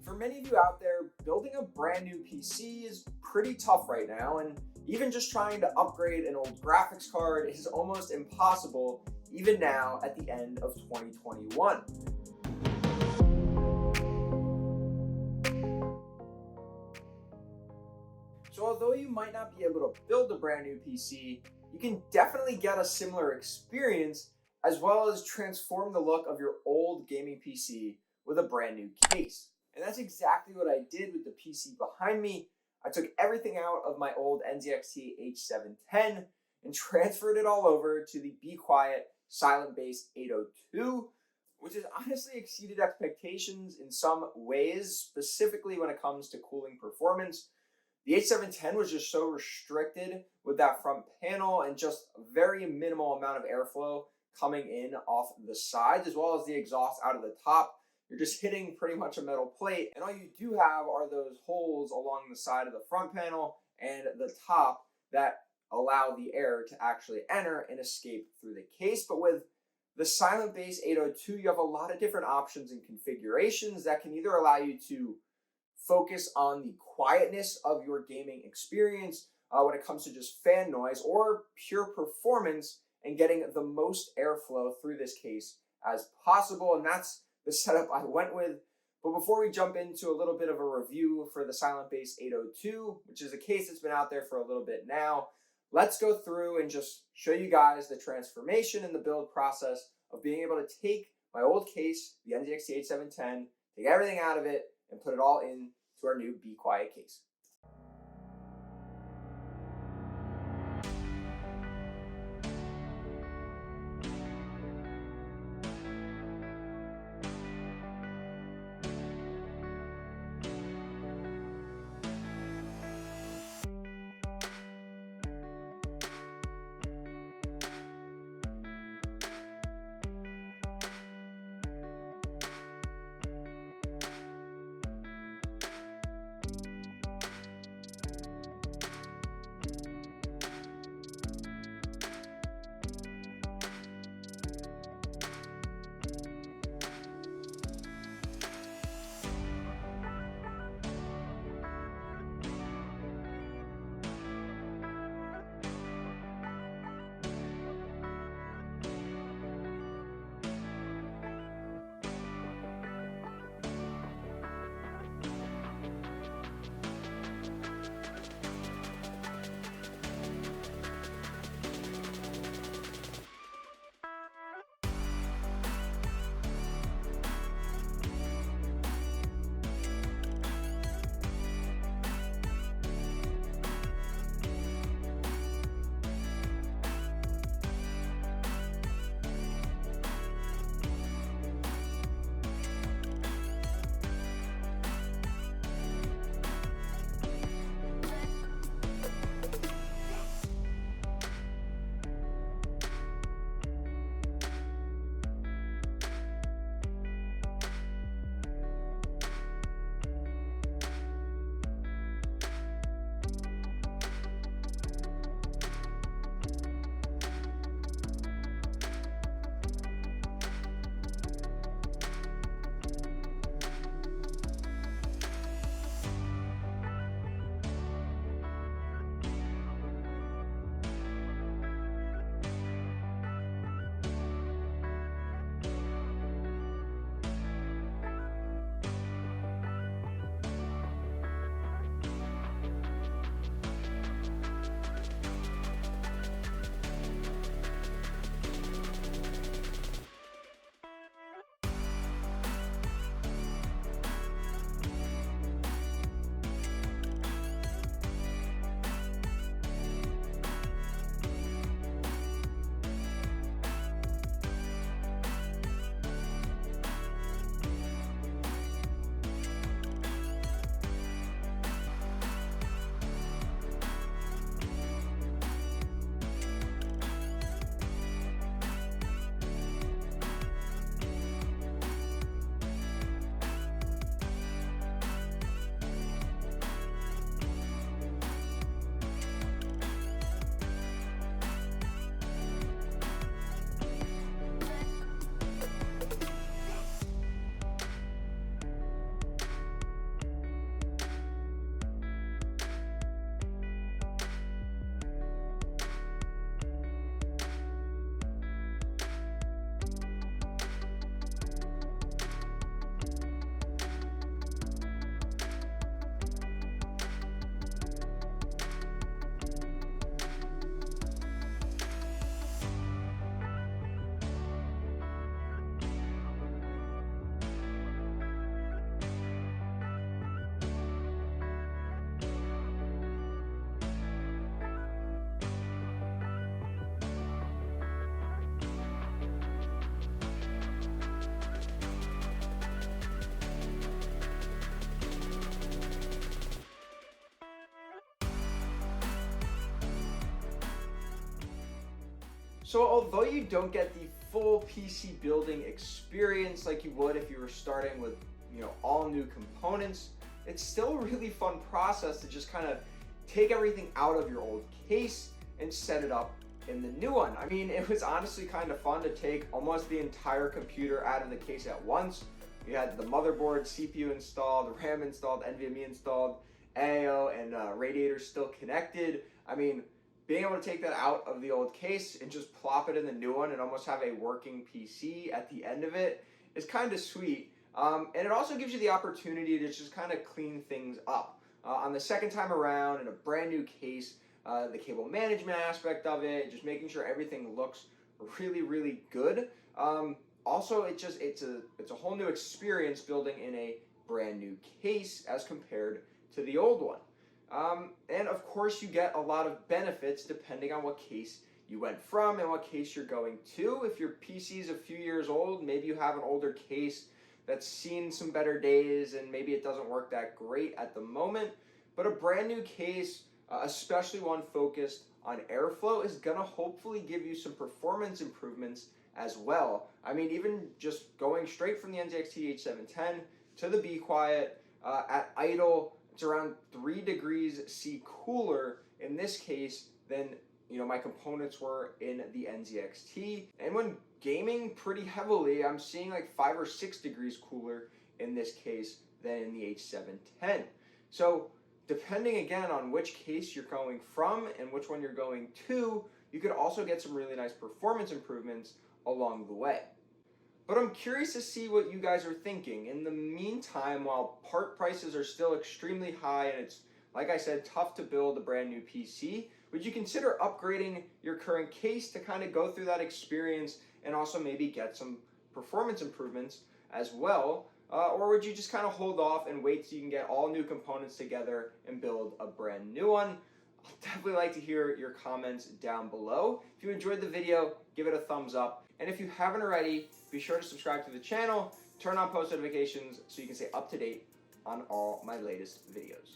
For many of you out there, building a brand new PC is pretty tough right now, and even just trying to upgrade an old graphics card is almost impossible, even now at the end of 2021. So although you might not be able to build a brand new PC, you can definitely get a similar experience as well as transform the look of your old gaming PC with a brand new case. And that's exactly what I did with the PC behind me. I took everything out of my old NZXT H710 and transferred it all over to the Be Quiet Silent Bass 802, which has honestly exceeded expectations in some ways, specifically when it comes to cooling performance. The H710 was just so restricted with that front panel and just a very minimal amount of airflow coming in off the sides as well as the exhaust out of the top. You're just hitting pretty much a metal plate, and all you do have are those holes along the side of the front panel and the top that allow the air to actually enter and escape through the case. But with the Silent Bass 802, you have a lot of different options and configurations that can either allow you to focus on the quietness of your gaming experience when it comes to just fan noise, or pure performance and getting the most airflow through this case as possible. And that's the setup I went with. But before we jump into a little bit of a review for the Silent Bass 802, which is a case that's been out there for a little bit now, let's go through and just show you guys the transformation and the build process of being able to take my old case, the NZXT H710, take everything out of it, and put it all into our new Be Quiet case. So although you don't get the full PC building experience like you would if you were starting with, all new components, it's still a really fun process to just kind of take everything out of your old case and set it up in the new one. I mean, it was honestly kind of fun to take almost the entire computer out of the case at once. You had the motherboard, CPU installed, RAM installed, NVMe installed, AIO, and radiator still connected. I mean, being able to take that out of the old case and just plop it in the new one and almost have a working PC at the end of it is kind of sweet. And it also gives you the opportunity to just kind of clean things up. On the second time around in a brand new case, the cable management aspect of it, just making sure everything looks really, really good. Also, it's a whole new experience building in a brand new case as compared to the old one. And of course, you get a lot of benefits depending on what case you went from and what case you're going to. If your PC is a few years old, maybe you have an older case that's seen some better days and maybe it doesn't work that great at the moment. But a brand new case, especially one focused on airflow, is gonna hopefully give you some performance improvements as well. I mean, even just going straight from the NZXT H710 to the Be Quiet at idle, it's around 3 degrees C cooler in this case than my components were in the NZXT. And when gaming pretty heavily, I'm seeing like 5 or 6 degrees cooler in this case than in the H710. So depending again on which case you're going from and which one you're going to, you could also get some really nice performance improvements along the way. But I'm curious to see what you guys are thinking. In the meantime, while part prices are still extremely high and it's, like I said, tough to build a brand new PC, would you consider upgrading your current case to kind of go through that experience and also maybe get some performance improvements as well? Or would you just kind of hold off and wait till you can get all new components together and build a brand new one? I'll definitely like to hear your comments down below. If you enjoyed the video, give it a thumbs up. And if you haven't already, be sure to subscribe to the channel, turn on post notifications so you can stay up to date on all my latest videos.